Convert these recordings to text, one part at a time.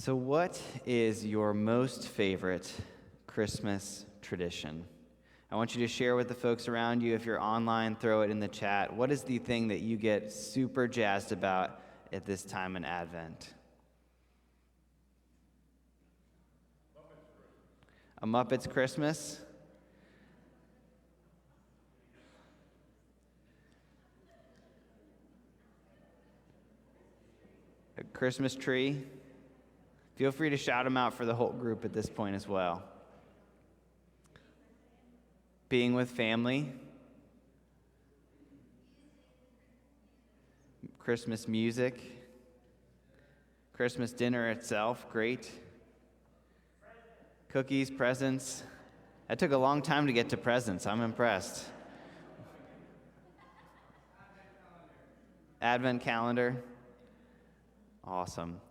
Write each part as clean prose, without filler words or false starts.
So what is your most favorite Christmas tradition? I want you to share with the folks around you. If you're online, throw it in the chat. What is the thing that you get super jazzed about at this time in Advent? A Muppets Christmas? A Christmas tree? Feel free to shout them out for the whole group at this point as well. Being with family. Christmas music. Christmas dinner itself, great. Cookies, presents. That took a long time to get to presents. I'm impressed. Advent calendar. Awesome.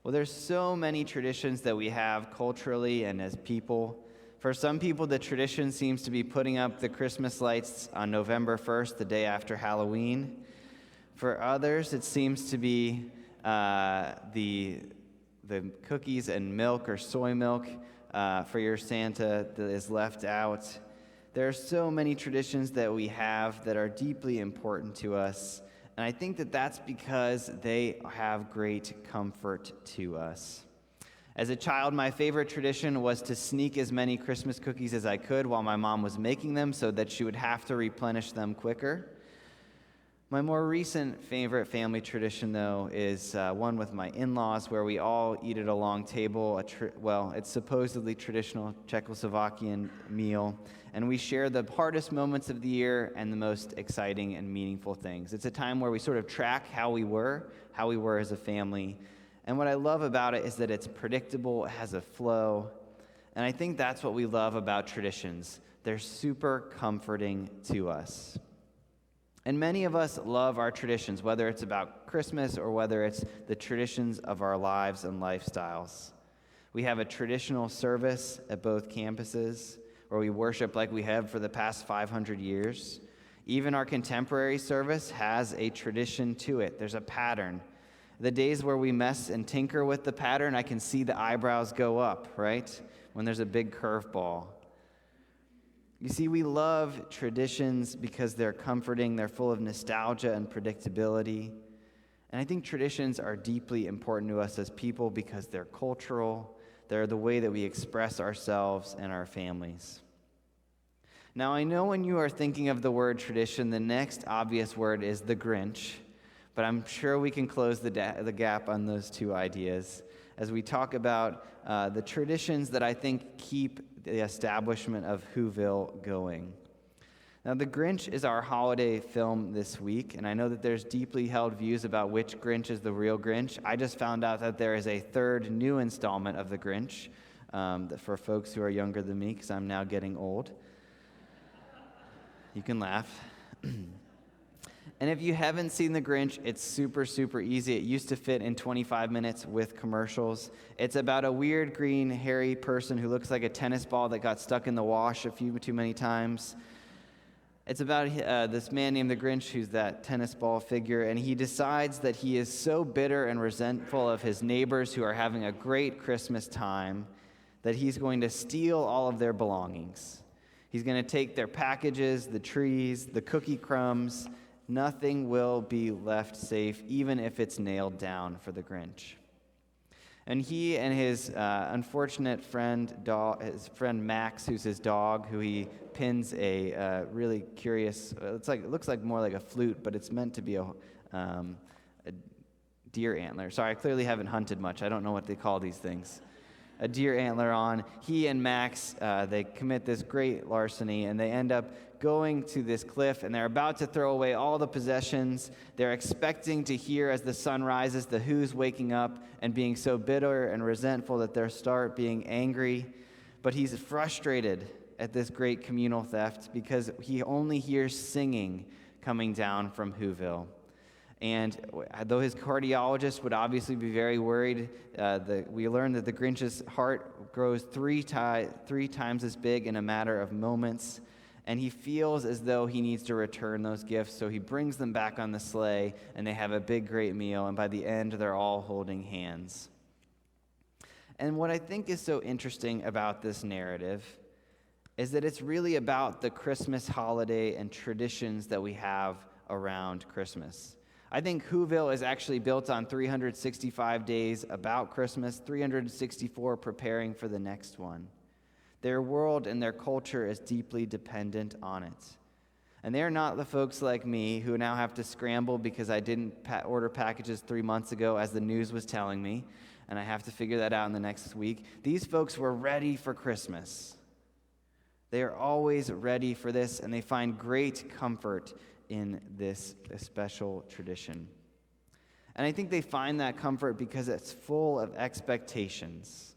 Well, there's so many traditions that we have culturally and as people. For some people, the tradition seems to be putting up the Christmas lights on November 1st, the day after Halloween. For others, it seems to be the cookies and milk or soy milk for your Santa that is left out. There are so many traditions that we have that are deeply important to us. And I think that that's because they have great comfort to us. As a child, my favorite tradition was to sneak as many Christmas cookies as I could while my mom was making them so that she would have to replenish them quicker. My more recent favorite family tradition, though, is one with my in-laws where we all eat at a long table. It's supposedly traditional Czechoslovakian meal. And we share the hardest moments of the year and the most exciting and meaningful things. It's a time where we sort of track how we were as a family. And what I love about it is that it's predictable, it has a flow. And I think that's what we love about traditions. They're super comforting to us. And many of us love our traditions, whether it's about Christmas or whether it's the traditions of our lives and lifestyles. We have a traditional service at both campuses where we worship like we have for the past 500 years. Even our contemporary service has a tradition to it. There's a pattern. The days where we mess and tinker with the pattern, I can see the eyebrows go up, right? When there's a big curveball. You see, we love traditions because they're comforting, they're full of nostalgia and predictability. And I think traditions are deeply important to us as people because they're cultural, they're the way that we express ourselves and our families. Now, I know when you are thinking of the word tradition, the next obvious word is the Grinch, but I'm sure we can close the gap on those two ideas as we talk about the traditions that I think keep the establishment of Whoville going. Now, The Grinch is our holiday film this week, and I know that there's deeply held views about which Grinch is the real Grinch. I just found out that there is a third new installment of The Grinch for folks who are younger than me, because I'm now getting old. You can laugh. And if you haven't seen The Grinch, it's super, super easy. It used to fit in 25 minutes with commercials. It's about a weird green, hairy person who looks like a tennis ball that got stuck in the wash a few too many times. It's about this man named the Grinch who's that tennis ball figure, and he decides that he is so bitter and resentful of his neighbors who are having a great Christmas time that he's going to steal all of their belongings. He's going to take their packages, the trees, the cookie crumbs. Nothing will be left safe, even if it's nailed down for the Grinch. And he and his unfortunate friend, his friend Max, who's his dog, who he pins a really curious, it looks like more like a flute, but it's meant to be a deer antler. Sorry, I clearly haven't hunted much. I don't know what they call these things. A deer antler on. He and Max, they commit this great larceny, and they end up going to this cliff, and they're about to throw away all the possessions. They're expecting to hear as the sun rises the Who's waking up and being so bitter and resentful that they start being angry. But he's frustrated at this great communal theft because he only hears singing coming down from Whoville. And though his cardiologist would obviously be very worried, we learned that the Grinch's heart grows three times as big in a matter of moments. And he feels as though he needs to return those gifts, so he brings them back on the sleigh, and they have a big, great meal, and by the end, they're all holding hands. And what I think is so interesting about this narrative is that it's really about the Christmas holiday and traditions that we have around Christmas. I think Whoville is actually built on 365 days about Christmas, 364 preparing for the next one. Their world and their culture is deeply dependent on it. And they're not the folks like me who now have to scramble because I didn't order packages 3 months ago as the news was telling me, and I have to figure that out in the next week. These folks were ready for Christmas. They are always ready for this, and they find great comfort in this special tradition. And I think they find that comfort because it's full of expectations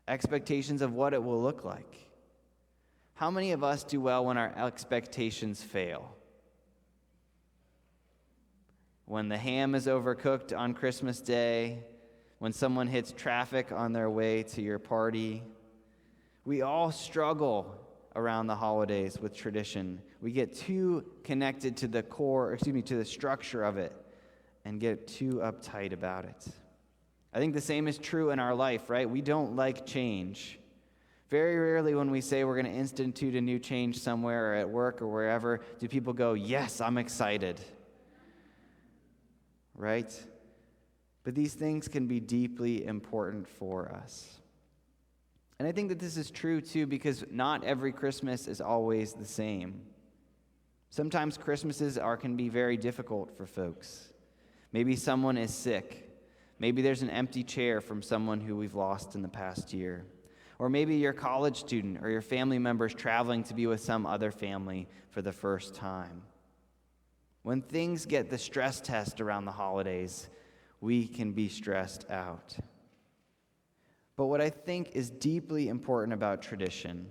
of what it will look like. How many of us do well when our expectations fail? When the ham is overcooked on Christmas Day, when someone hits traffic on their way to your party. We all struggle around the holidays with tradition. We get too connected to to the structure of it and get too uptight about it. I think the same is true in our life, right? We don't like change. Very rarely when we say we're going to institute a new change somewhere or at work or wherever, do people go, yes, I'm excited. Right? But these things can be deeply important for us. And I think that this is true too because not every Christmas is always the same. Sometimes Christmases can be very difficult for folks. Maybe someone is sick. Maybe there's an empty chair from someone who we've lost in the past year. Or maybe you're a college student or your family member's traveling to be with some other family for the first time. When things get the stress test around the holidays, we can be stressed out. But what I think is deeply important about tradition,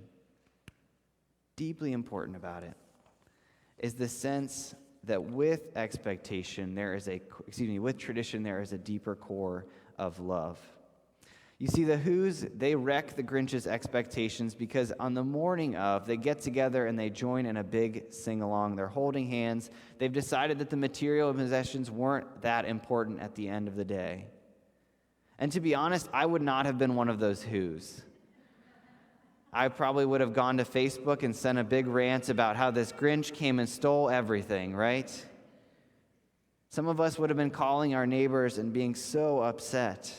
deeply important about it, is the sense that with expectation, with tradition, there is a deeper core of love. You see, the Who's, they wreck the Grinch's expectations because on the morning of, they get together and they join in a big sing-along. They're holding hands. They've decided that the material possessions weren't that important at the end of the day. And to be honest, I would not have been one of those Who's. I probably would have gone to Facebook and sent a big rant about how this Grinch came and stole everything, right? Some of us would have been calling our neighbors and being so upset.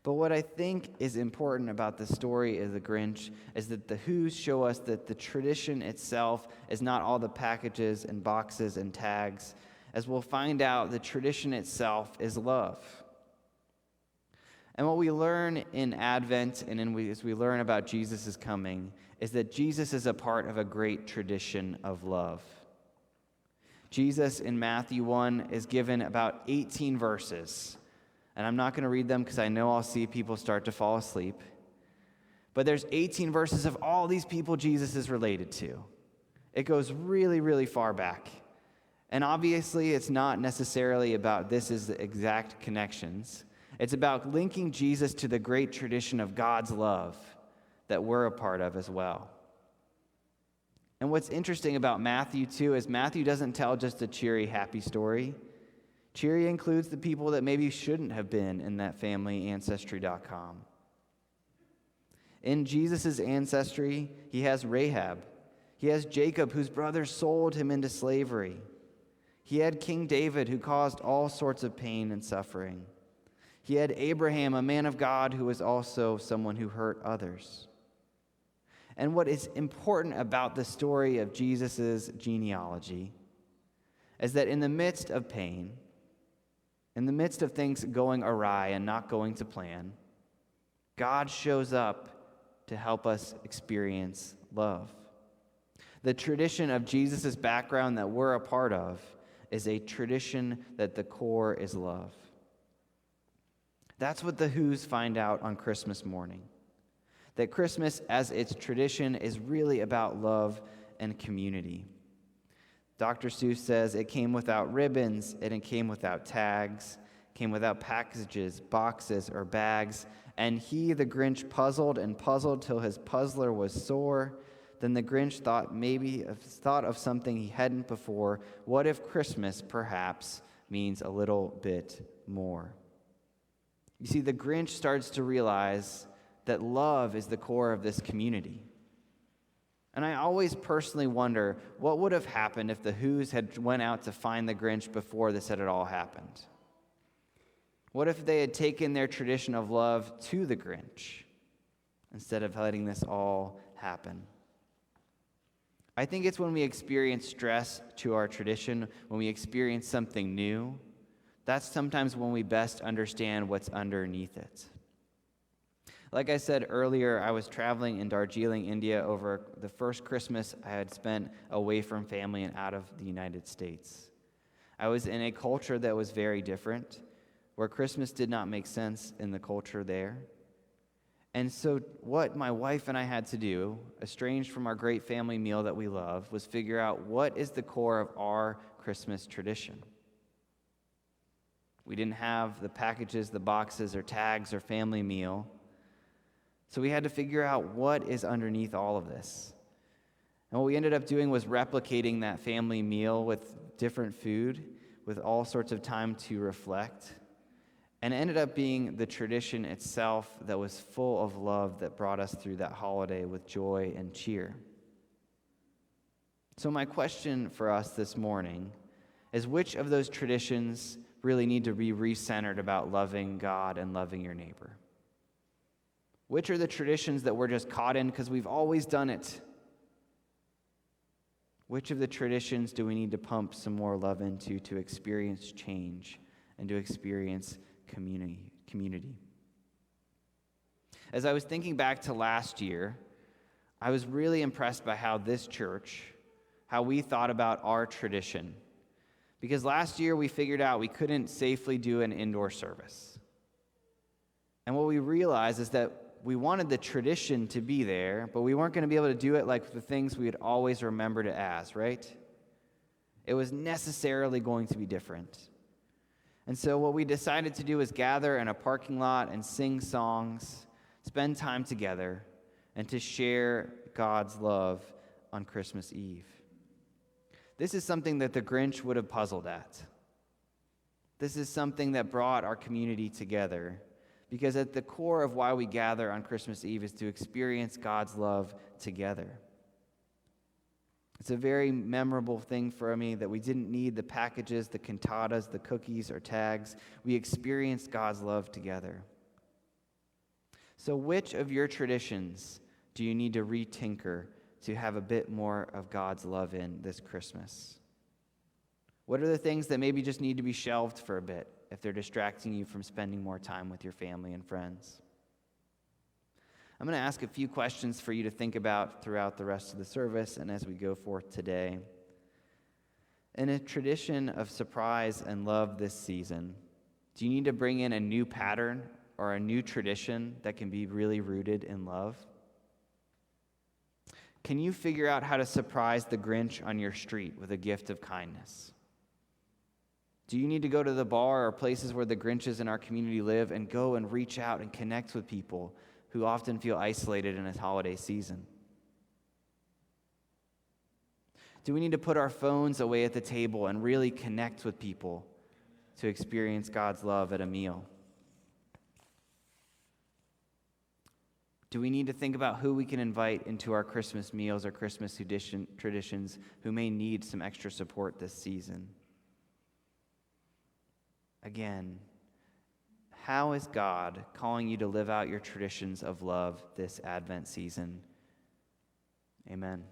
But what I think is important about the story of the Grinch is that the Who's show us that the tradition itself is not all the packages and boxes and tags. As we'll find out, the tradition itself is love. And what we learn in Advent and as we learn about Jesus' coming is that Jesus is a part of a great tradition of love. Jesus in Matthew 1 is given about 18 verses. And I'm not going to read them because I know I'll see people start to fall asleep. But there's 18 verses of all these people Jesus is related to. It goes really, really far back. And obviously, it's not necessarily about this is the exact connections. It's about linking Jesus to the great tradition of God's love that we're a part of as well. And what's interesting about Matthew, too, is Matthew doesn't tell just a cheery, happy story. Cheery includes the people that maybe shouldn't have been in that family, Ancestry.com. In Jesus' ancestry, he has Rahab. He has Jacob, whose brothers sold him into slavery. He had King David, who caused all sorts of pain and suffering. He had Abraham, a man of God, who was also someone who hurt others. And what is important about the story of Jesus' genealogy is that in the midst of pain, in the midst of things going awry and not going to plan, God shows up to help us experience love. The tradition of Jesus' background that we're a part of is a tradition that the core is love. That's what the Who's find out on Christmas morning. That Christmas, as its tradition, is really about love and community. Dr. Seuss says it came without ribbons, and it came without tags, came without packages, boxes, or bags. And he, the Grinch, puzzled and puzzled till his puzzler was sore. Then the Grinch thought of something he hadn't before. What if Christmas, perhaps, means a little bit more? You see, the Grinch starts to realize that love is the core of this community. And I always personally wonder what would have happened if the Who's had went out to find the Grinch before this had all happened. What if they had taken their tradition of love to the Grinch instead of letting this all happen? I think it's when we experience stress to our tradition, when we experience something new, that's sometimes when we best understand what's underneath it. Like I said earlier, I was traveling in Darjeeling, India over the first Christmas I had spent away from family and out of the United States. I was in a culture that was very different, where Christmas did not make sense in the culture there. And so what my wife and I had to do, estranged from our great family meal that we love, was figure out what is the core of our Christmas tradition. We didn't have the packages, the boxes, or tags, or family meal. So we had to figure out what is underneath all of this. And what we ended up doing was replicating that family meal with different food, with all sorts of time to reflect. And it ended up being the tradition itself that was full of love that brought us through that holiday with joy and cheer. So my question for us this morning is, which of those traditions really need to be recentered about loving God and loving your neighbor? Which are the traditions that we're just caught in because we've always done it? Which of the traditions do we need to pump some more love into to experience change and to experience community? As I was thinking back to last year, I was really impressed by how this church, how we thought about our tradition. Because last year we figured out we couldn't safely do an indoor service. And what we realized is that we wanted the tradition to be there, but we weren't going to be able to do it like the things we had always remembered it as, right? It was necessarily going to be different. And so what we decided to do was gather in a parking lot and sing songs, spend time together, and to share God's love on Christmas Eve. This is something that the Grinch would have puzzled at. This is something that brought our community together, because at the core of why we gather on Christmas Eve is to experience God's love together. It's a very memorable thing for me that we didn't need the packages, the cantatas, the cookies, or tags. We experienced God's love together. So which of your traditions do you need to retinker to have a bit more of God's love in this Christmas? What are the things that maybe just need to be shelved for a bit if they're distracting you from spending more time with your family and friends? I'm going to ask a few questions for you to think about throughout the rest of the service and as we go forth today. In a tradition of surprise and love this season, do you need to bring in a new pattern or a new tradition that can be really rooted in love? Can you figure out how to surprise the Grinch on your street with a gift of kindness? Do you need to go to the bar or places where the Grinches in our community live and go and reach out and connect with people who often feel isolated in this holiday season? Do we need to put our phones away at the table and really connect with people to experience God's love at a meal? Do we need to think about who we can invite into our Christmas meals or Christmas traditions who may need some extra support this season? Again, how is God calling you to live out your traditions of love this Advent season? Amen.